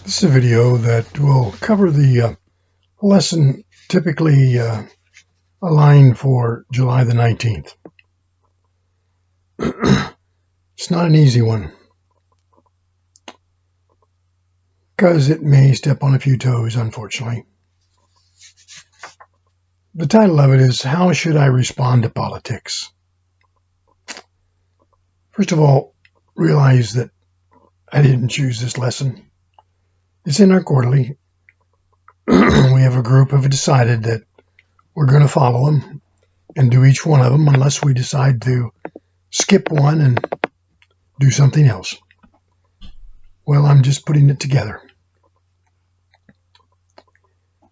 This is a video that will cover the lesson typically aligned for July the 19th. It's not an easy one because it may step on a few toes, unfortunately. The title of it is, How Should I Respond to Politics? First of all, realize that I didn't choose this lesson. It's in our quarterly. We have a group have decided that we're going to follow them and do each one of them unless we decide to skip one and do something else. Well, I'm just putting it together.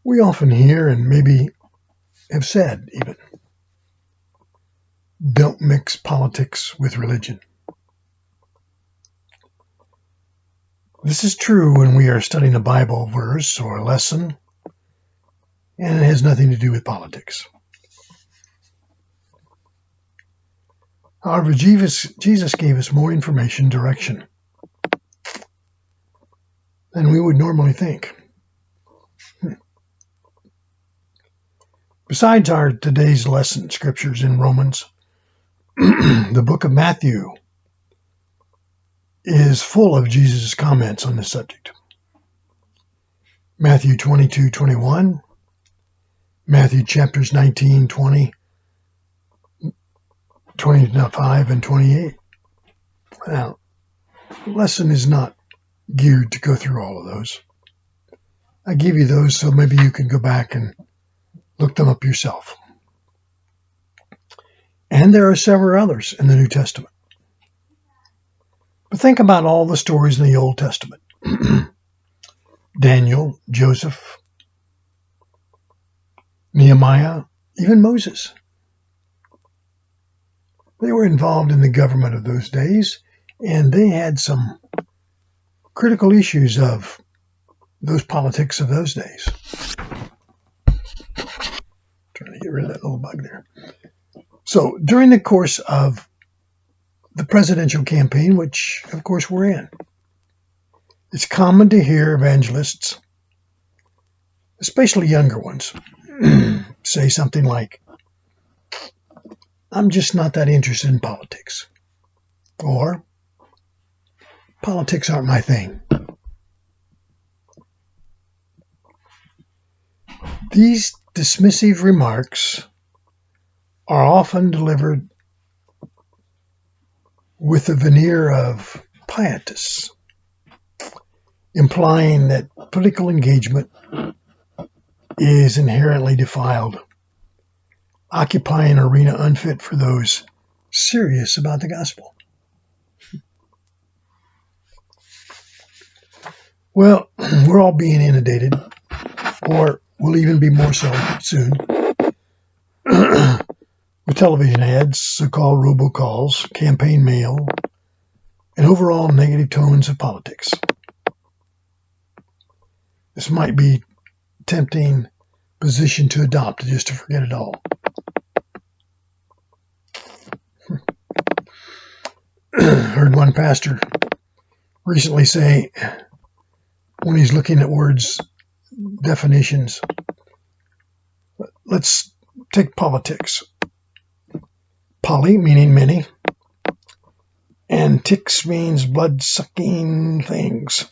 We often hear, and maybe have said even, don't mix politics with religion. This is true when we are studying a Bible verse or a lesson, and it has nothing to do with politics. However, Jesus gave us more information, direction, than we would normally think. Besides our today's lesson scriptures in Romans, the book of Matthew is full of Jesus' comments on this subject. Matthew 22:21, Matthew chapters 19, 20, 25, and 28. Now, the lesson is not geared to go through all of those. I give you those so maybe you can go back and look them up yourself. And there are several others in the New Testament. But think about all the stories in the Old Testament. Daniel, Joseph, Nehemiah, even Moses. They were involved in the government of those days, and they had some critical issues of those politics of those days. Trying to get rid of that little bug there. So during the course of the presidential campaign, which of course we're in, it's common to hear evangelists, especially younger ones, say something like, I'm just not that interested in politics. Or, politics aren't my thing. These dismissive remarks are often delivered with a veneer of pietas, implying that political engagement is inherently defiled, occupying an arena unfit for those serious about the gospel. Well, we're all being inundated, or will even be more so soon, with television ads, so-called robocalls, campaign mail, and overall negative tones of politics. This might be a tempting position to adopt, just to forget it all. Heard one pastor recently say, when he's looking at words, definitions, let's take politics. Poly meaning many, and ticks means blood-sucking things.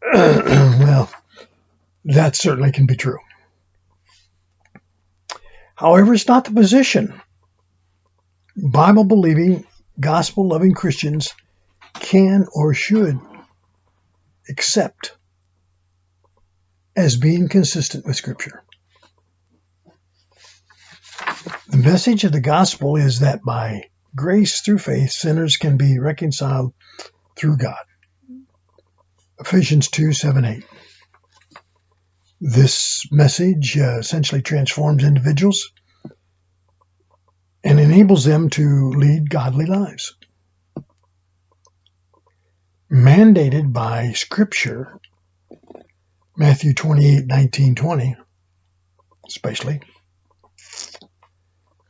Well, that certainly can be true. However, it's not the position Bible-believing, gospel-loving Christians can or should accept as being consistent with Scripture. The message of the gospel is that by grace through faith, sinners can be reconciled through God. Ephesians 2:7-8. This message essentially transforms individuals and enables them to lead godly lives. Mandated by Scripture, Matthew 28:19-20, especially,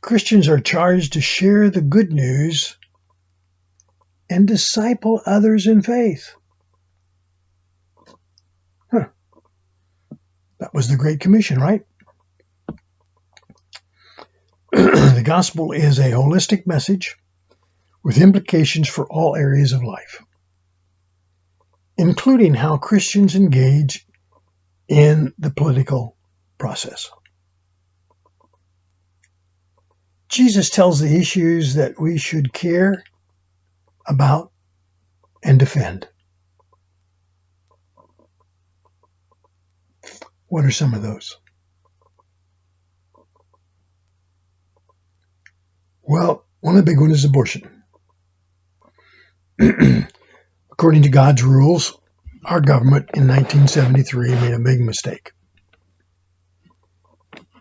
Christians are charged to share the good news and disciple others in faith. That was the Great Commission, right? The gospel is a holistic message with implications for all areas of life, including how Christians engage in the political process. Jesus tells the issues that we should care about and defend. What are some of those? Well, one of the big ones is abortion. According to God's rules, our government in 1973 made a big mistake.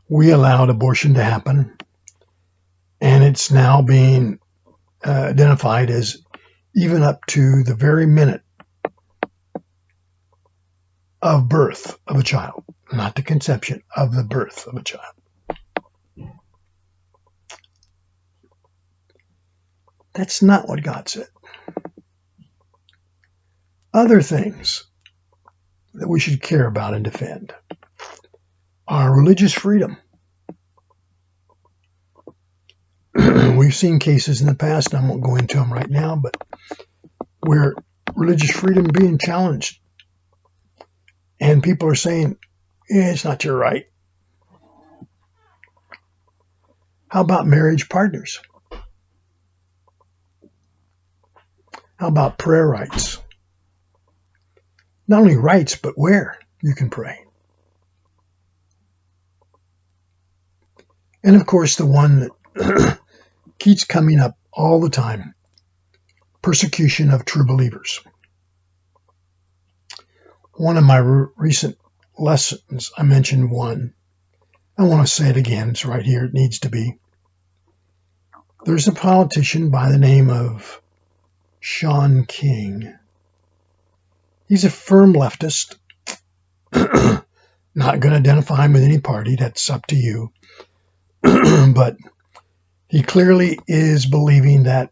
We allowed abortion to happen, and it's now being identified as even up to the very minute of birth of a child, not the conception, of the birth of a child. That's not what God said. Other things that we should care about and defend are religious freedom. We've seen cases in the past, and I won't go into them right now, but where religious freedom being challenged, and people are saying, it's not your right. How about marriage partners? How about prayer rights? Not only rights, but where you can pray. And of course, the one that keeps coming up all the time, persecution of true believers. One of my recent lessons, I mentioned one. I want to say it again. It's right here. It needs to be. There's a politician by the name of Shaun King. He's a firm leftist. Not going to identify him with any party. That's up to you. But he clearly is believing that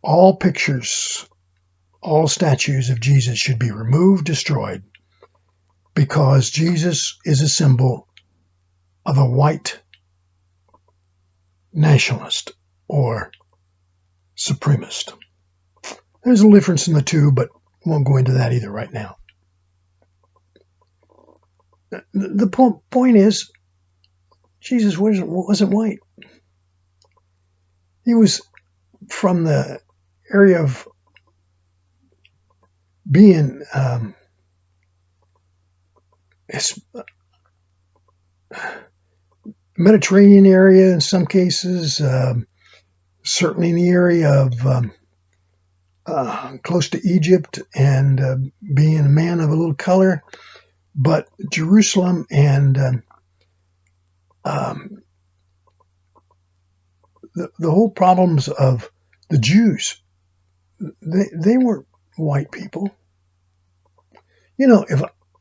all pictures, all statues of Jesus should be removed, destroyed, because Jesus is a symbol of a white nationalist or supremacist. There's a difference in the two, but we won't go into that either right now. The point is, Jesus wasn't white. He was from the area of being Mediterranean area in some cases, certainly in the area of close to Egypt, and being a man of a little color. But Jerusalem and the whole problems of the Jews, they weren't white people. You know,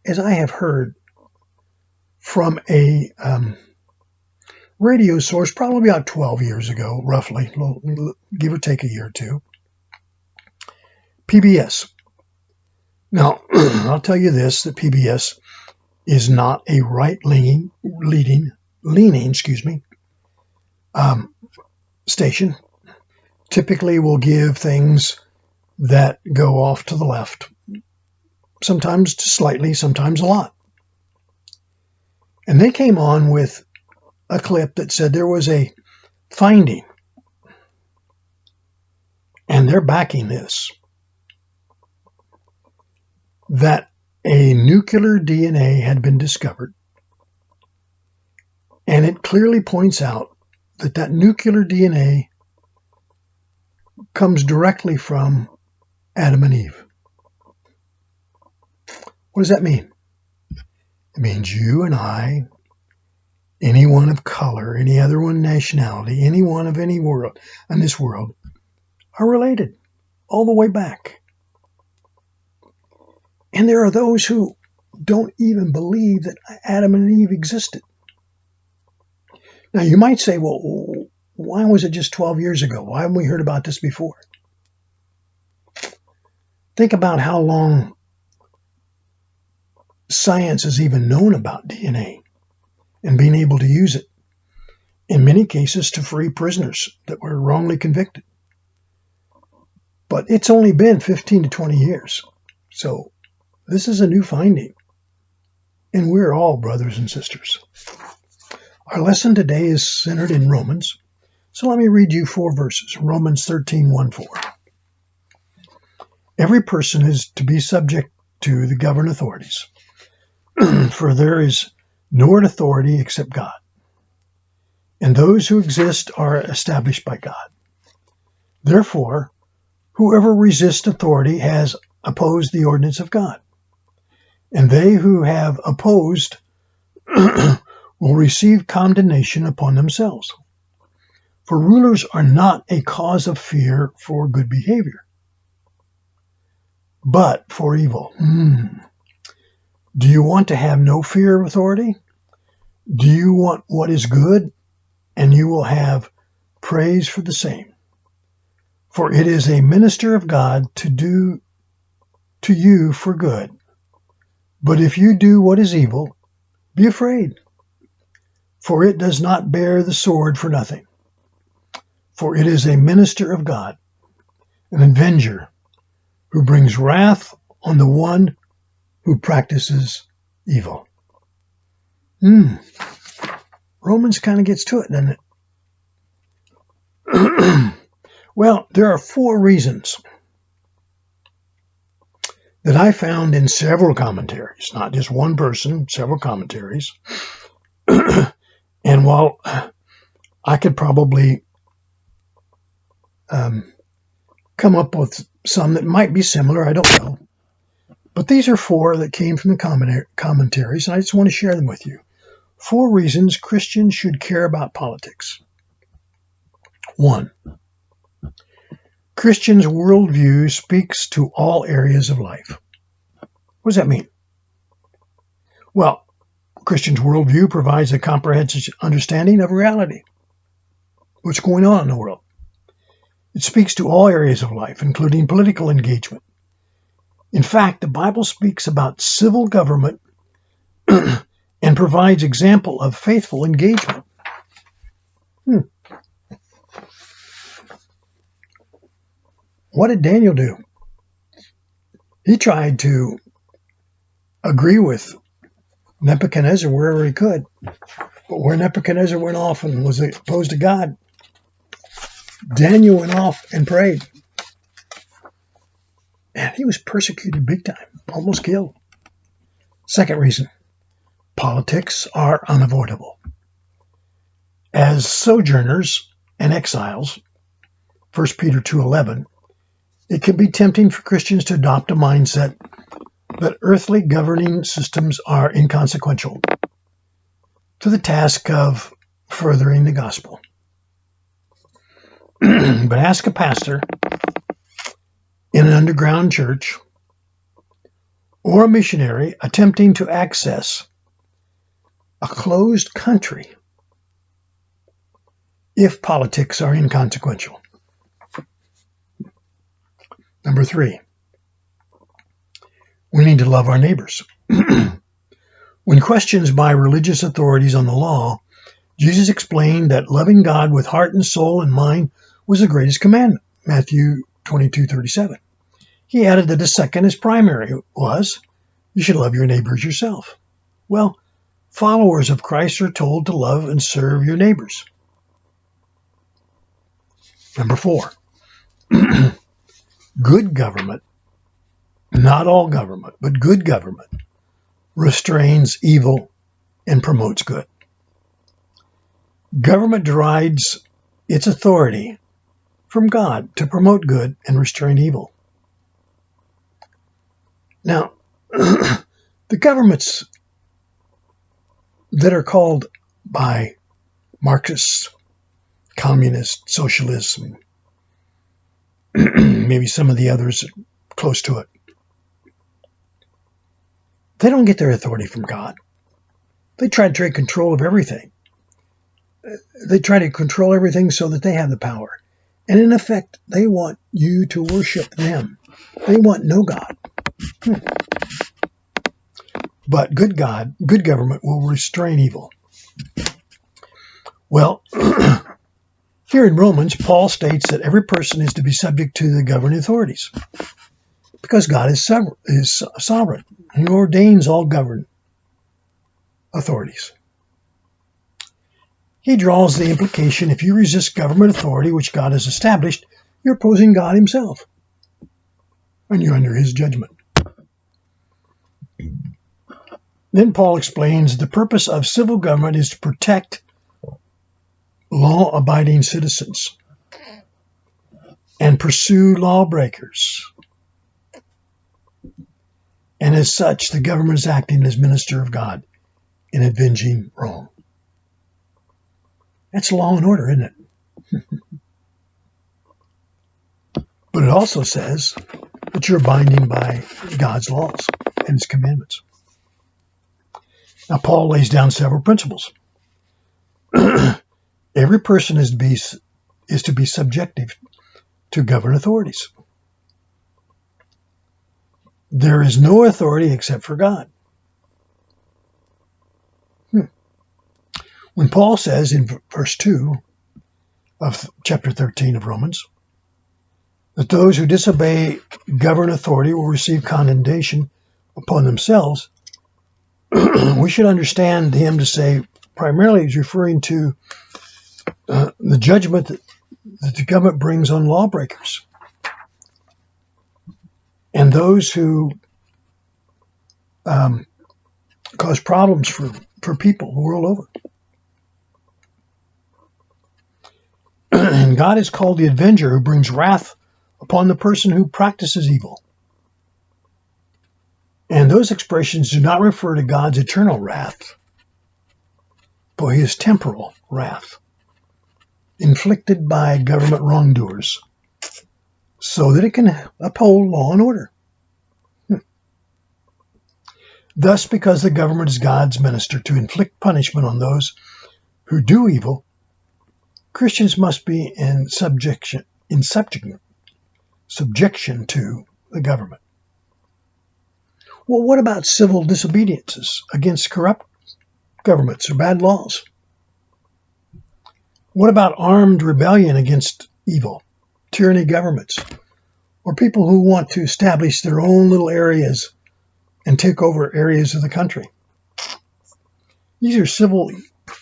as I have heard from a radio source probably about 12 years ago, roughly, give or take a year or two, PBS. Now, I'll tell you this, that PBS is not a right-leaning station. Typically will give things that go off to the left, sometimes just slightly, sometimes a lot. And they came on with a clip that said there was a finding, and they're backing this, that a nuclear DNA had been discovered, and it clearly points out that nuclear DNA comes directly from Adam and Eve. What does that mean? It means you and I, anyone of color, any other one nationality, anyone of any world in this world, are related all the way back. And there are those who don't even believe that Adam and Eve existed. Now, you might say, well, why was it just 12 years ago? Why haven't we heard about this before? Think about how long science has even known about DNA and being able to use it, in many cases, to free prisoners that were wrongly convicted. But it's only been 15 to 20 years. So this is a new finding. And we're all brothers and sisters. Our lesson today is centered in Romans. So let me read you 4 verses. Romans 13:1-4. Every person is to be subject to the governing authorities, for there is no authority except God, and those who exist are established by God. Therefore, whoever resists authority has opposed the ordinance of God, and they who have opposed will receive condemnation upon themselves. For rulers are not a cause of fear for good behavior, but for evil. Do you want to have no fear of authority? Do you want what is good? And you will have praise for the same. For it is a minister of God to do to you for good. But if you do what is evil, be afraid, for it does not bear the sword for nothing. For it is a minister of God, an avenger, who brings wrath on the one who practices evil. Romans kind of gets to it, doesn't it? Well, there are 4 reasons that I found in several commentaries, not just one person, several commentaries. And while I could probably come up with some that might be similar, I don't know. But these are 4 that came from the commentaries, and I just want to share them with you. 4 reasons Christians should care about politics. 1. Christians' worldview speaks to all areas of life. What does that mean? Well, Christians' worldview provides a comprehensive understanding of reality, what's going on in the world. It speaks to all areas of life, including political engagement. In fact, the Bible speaks about civil government and provides example of faithful engagement. What did Daniel do? He tried to agree with Nebuchadnezzar wherever he could. But where Nebuchadnezzar went off and was opposed to God, Daniel went off and prayed. And he was persecuted big time, almost killed. 2nd reason, politics are unavoidable. As sojourners and exiles, 1 Peter 2:11, it can be tempting for Christians to adopt a mindset that earthly governing systems are inconsequential to the task of furthering the gospel. But ask a pastor in an underground church or a missionary attempting to access a closed country if politics are inconsequential. Number 3, we need to love our neighbors. When questioned by religious authorities on the law, Jesus explained that loving God with heart and soul and mind was the greatest commandment, Matthew 22:37. He added that the second is primary, was, you should love your neighbor as yourself. Well, followers of Christ are told to love and serve your neighbors. Number 4, good government, not all government, but good government, restrains evil and promotes good. Government derives its authority from God to promote good and restrain evil. Now, the governments that are called by Marxists, communists, socialists, and maybe some of the others close to it, they don't get their authority from God. They try to take control of everything. They try to control everything so that they have the power. And in effect, they want you to worship them. They want no God. but good government will restrain evil. Well, here in Romans, Paul states that every person is to be subject to the governing authorities because God is sovereign. He ordains all governing authorities. He draws the implication if you resist government authority, which God has established, you're opposing God himself, and you're under his judgment. Then Paul explains the purpose of civil government is to protect law-abiding citizens and pursue lawbreakers. And as such, the government is acting as minister of God in avenging wrong. That's law and order, isn't it? But it also says that you're abiding by God's laws and his commandments. Now, Paul lays down several principles. Every person is to be subjective to governing authorities. There is no authority except for God. When Paul says in verse 2 of chapter 13 of Romans that those who disobey governing authority will receive condemnation upon themselves, we should understand him to say primarily he's referring to the judgment that the government brings on lawbreakers and those who cause problems for people the world over. And God is called the avenger who brings wrath upon the person who practices evil. And those expressions do not refer to God's eternal wrath, but his temporal wrath, inflicted by government wrongdoers, so that it can uphold law and order. Thus, because the government is God's minister to inflict punishment on those who do evil, Christians must be in subjection to the government. Well, what about civil disobediences against corrupt governments or bad laws? What about armed rebellion against evil, tyranny governments, or people who want to establish their own little areas and take over areas of the country? These are civil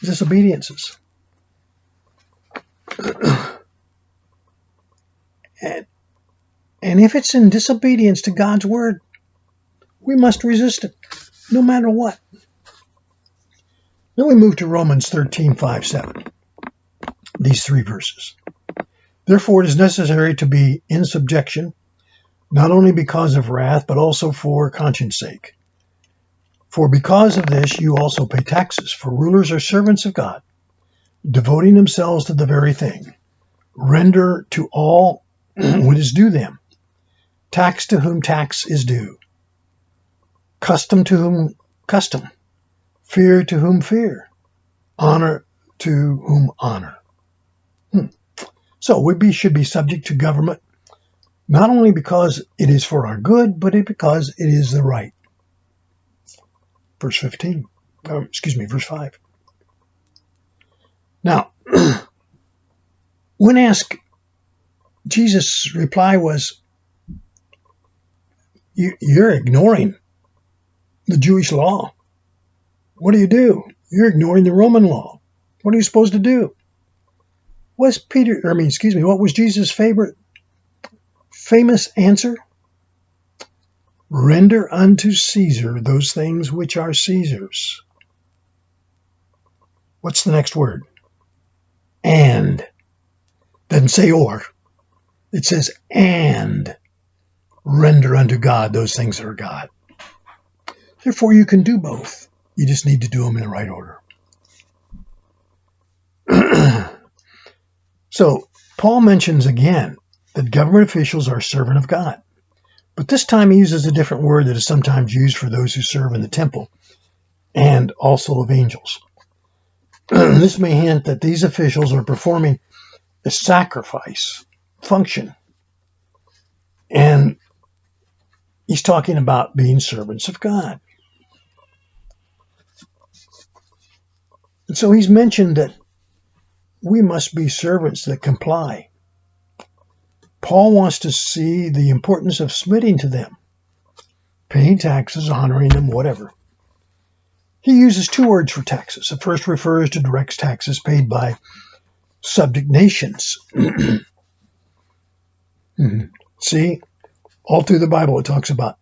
disobediences. And if it's in disobedience to God's word, we must resist it, no matter what. Then we move to Romans 13, 5, 7. These three verses. Therefore it is necessary to be in subjection, not only because of wrath, but also for conscience sake. For because of this you also pay taxes, for rulers are servants of God, devoting themselves to the very thing. Render to all what is due them. Tax to whom tax is due. Custom to whom custom. Fear to whom fear. Honor to whom honor. So we should be subject to government, not only because it is for our good, but because it is the right. Verse 5. Now, when asked, Jesus' reply was, you're ignoring the Jewish law. What do? You're ignoring the Roman law. What are you supposed to do? What was Jesus' famous answer? Render unto Caesar those things which are Caesar's. What's the next word? And. Doesn't say or. It says and. Render unto God those things that are God. Therefore, you can do both. You just need to do them in the right order. So, Paul mentions again that government officials are servant of God. But this time he uses a different word that is sometimes used for those who serve in the temple and also of angels. This may hint that these officials are performing a sacrifice function. And he's talking about being servants of God. And so he's mentioned that we must be servants that comply. Paul wants to see the importance of submitting to them, paying taxes, honoring them, whatever. He uses two words for taxes. The first refers to direct taxes paid by subject nations. See, all through the Bible it talks about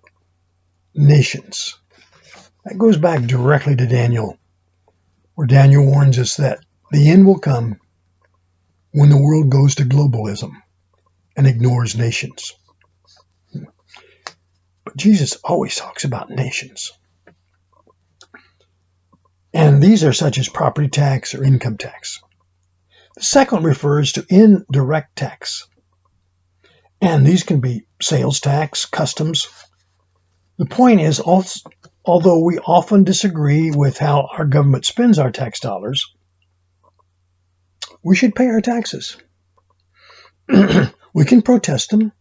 nations. That goes back directly to Daniel, where Daniel warns us that the end will come when the world goes to globalism and ignores nations. But Jesus always talks about nations. And these are such as property tax or income tax. The second refers to indirect tax. And these can be sales tax, customs. The point is, although we often disagree with how our government spends our tax dollars, we should pay our taxes. We can protest them.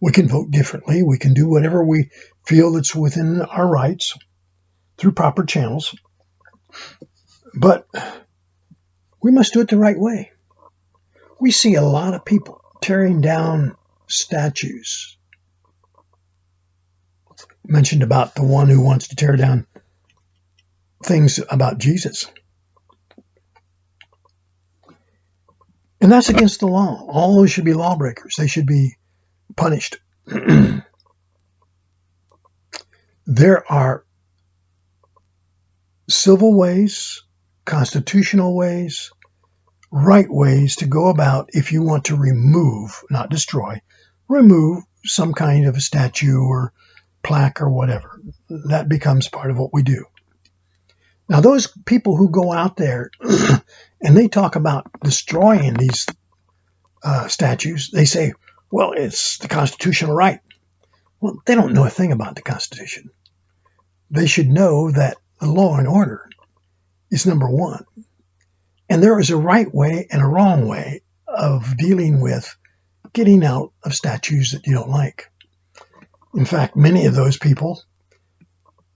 We can vote differently. We can do whatever we feel that's within our rights through proper channels. But we must do it the right way. We see a lot of people tearing down statues. Mentioned about the one who wants to tear down things about Jesus. And that's against the law. All those should be lawbreakers. They should be punished. There are civil ways, constitutional ways, right ways to go about if you want to remove, not destroy, remove some kind of a statue or plaque or whatever. That becomes part of what we do. Now, those people who go out there and they talk about destroying these statues, they say, well, it's the constitutional right. Well, they don't know a thing about the Constitution. They should know that the law and order is number one. And there is a right way and a wrong way of dealing with getting out of statues that you don't like. In fact, many of those people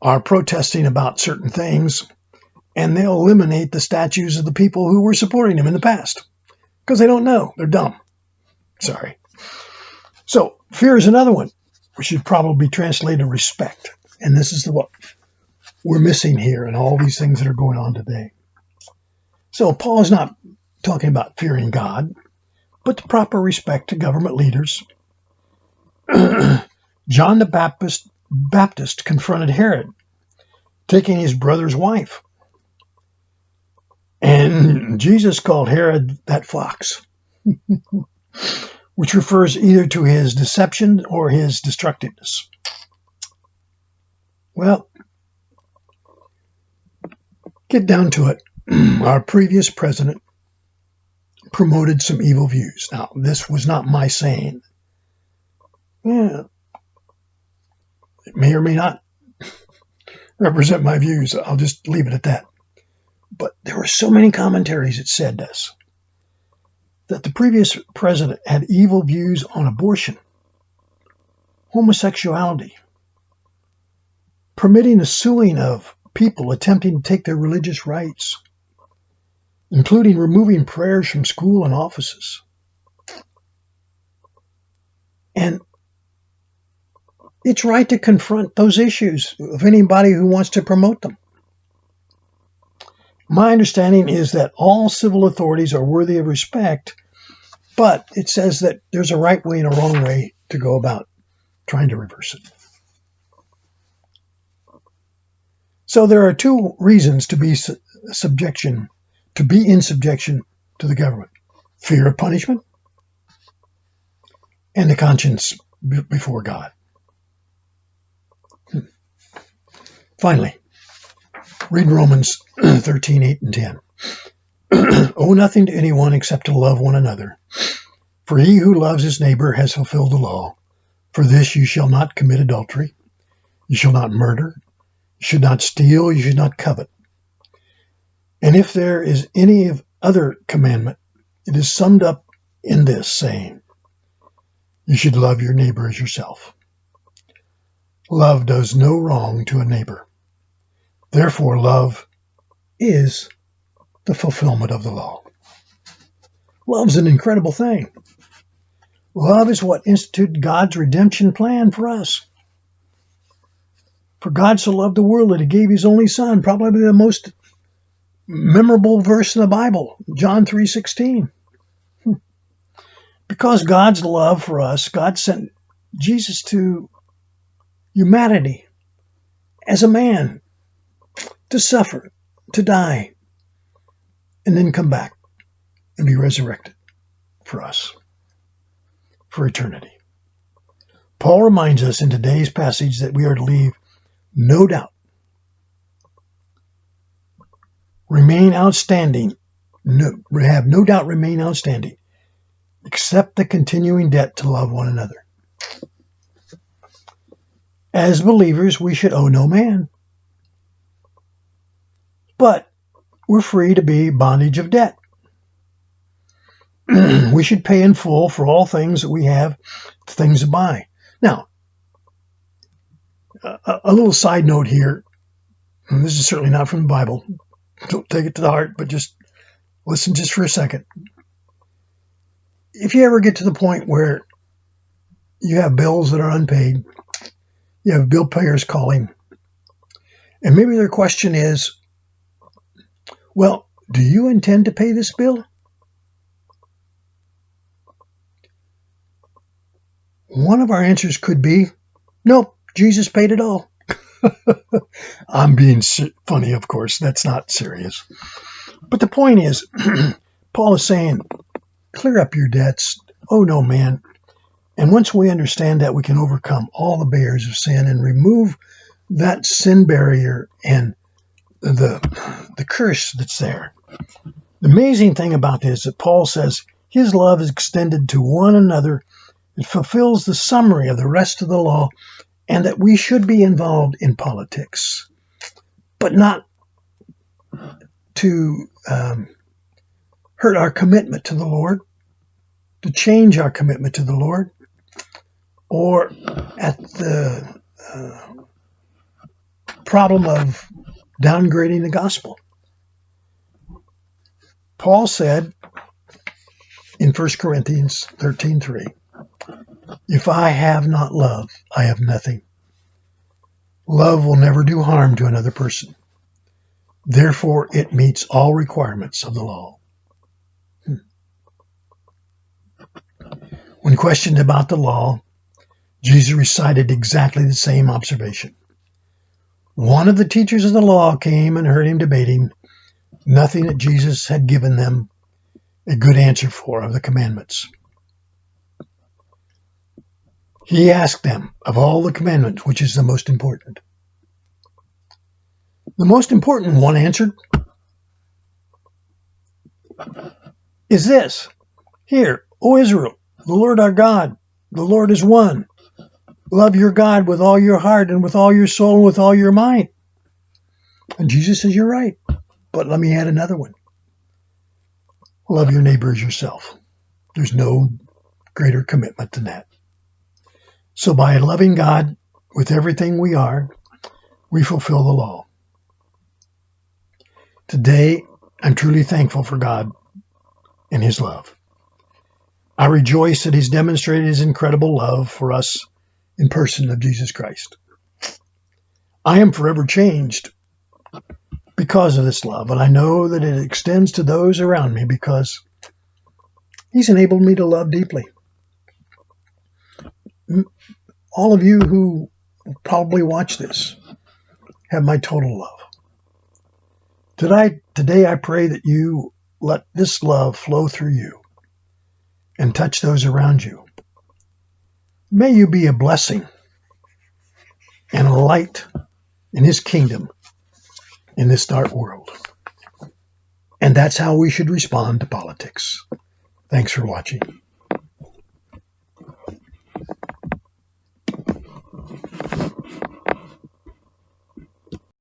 are protesting about certain things, and they'll eliminate the statues of the people who were supporting them in the past because they don't know. They're dumb. Sorry. So fear is another one. We should probably translate respect. And this is what we're missing here in all these things that are going on today. So Paul is not talking about fearing God, but the proper respect to government leaders. John the Baptist confronted Herod, taking his brother's wife. And Jesus called Herod that fox, which refers either to his deception or his destructiveness. Well, get down to it. Our previous president promoted some evil views. Now, this was not my saying. Yeah, it may or may not represent my views. I'll just leave it at that. But there were so many commentaries that said this, that the previous president had evil views on abortion, homosexuality, permitting the suing of people attempting to take their religious rights, including removing prayers from school and offices. And it's right to confront those issues of anybody who wants to promote them. My understanding is that all civil authorities are worthy of respect, but it says that there's a right way and a wrong way to go about trying to reverse it. So there are two reasons to be in subjection to the government: fear of punishment and the conscience before God. Finally, read Romans 13, 8, and 10. Owe nothing to anyone except to love one another. For he who loves his neighbor has fulfilled the law. For this you shall not commit adultery. You shall not murder. You should not steal. You should not covet. And if there is any other commandment, it is summed up in this, saying, you should love your neighbor as yourself. Love does no wrong to a neighbor. Therefore, love is the fulfillment of the law. Love's an incredible thing. Love is what instituted God's redemption plan for us. For God so loved the world that he gave his only son, probably the most memorable verse in the Bible, John 3:16. Because God's love for us, God sent Jesus to humanity as a man to suffer, to die, and then come back and be resurrected for us, for eternity. Paul reminds us in today's passage that we are to leave no doubt, remain outstanding, have no doubt remain outstanding, except the continuing debt to love one another. As believers, we should owe no man, but we're free to be bondage of debt. We should pay in full for all things that we have, things to buy. Now, a little side note here, and this is certainly not from the Bible. Don't take it to the heart, but just listen just for a second. If you ever get to the point where you have bills that are unpaid, you have bill payers calling, and maybe their question is, well, do you intend to pay this bill? One of our answers could be, nope, Jesus paid it all. I'm being funny, of course. That's not serious. But the point is, Paul is saying, clear up your debts. Oh, no, man. And once we understand that, we can overcome all the barriers of sin and remove that sin barrier and the curse that's there. The amazing thing about this is that Paul says his love is extended to one another. It fulfills the summary of the rest of the law, and that we should be involved in politics, but not to hurt our commitment to the Lord, to change our commitment to the Lord, or at the problem of downgrading the gospel. Paul said in 1 Corinthians 13:3, if I have not love, I have nothing. Love will never do harm to another person. Therefore, it meets all requirements of the law. When questioned about the law, Jesus recited exactly the same observation. One of the teachers of the law came and heard him debating nothing that Jesus had given them a good answer for of the commandments. He asked them, of all the commandments, which is the most important? The most important one answered is this. Hear, O Israel, the Lord our God, the Lord is one. Love your God with all your heart and with all your soul and with all your mind. And Jesus says, you're right. But let me add another one. Love your neighbor as yourself. There's no greater commitment than that. So by loving God with everything we are, we fulfill the law. Today, I'm truly thankful for God and his love. I rejoice that he's demonstrated his incredible love for us in person of Jesus Christ. I am forever changed because of this love, and I know that it extends to those around me because he's enabled me to love deeply. All of you who probably watch this have my total love. Today I pray that you let this love flow through you and touch those around you. May you be a blessing and a light in his kingdom in this dark world. And that's how we should respond to politics. Thanks for watching.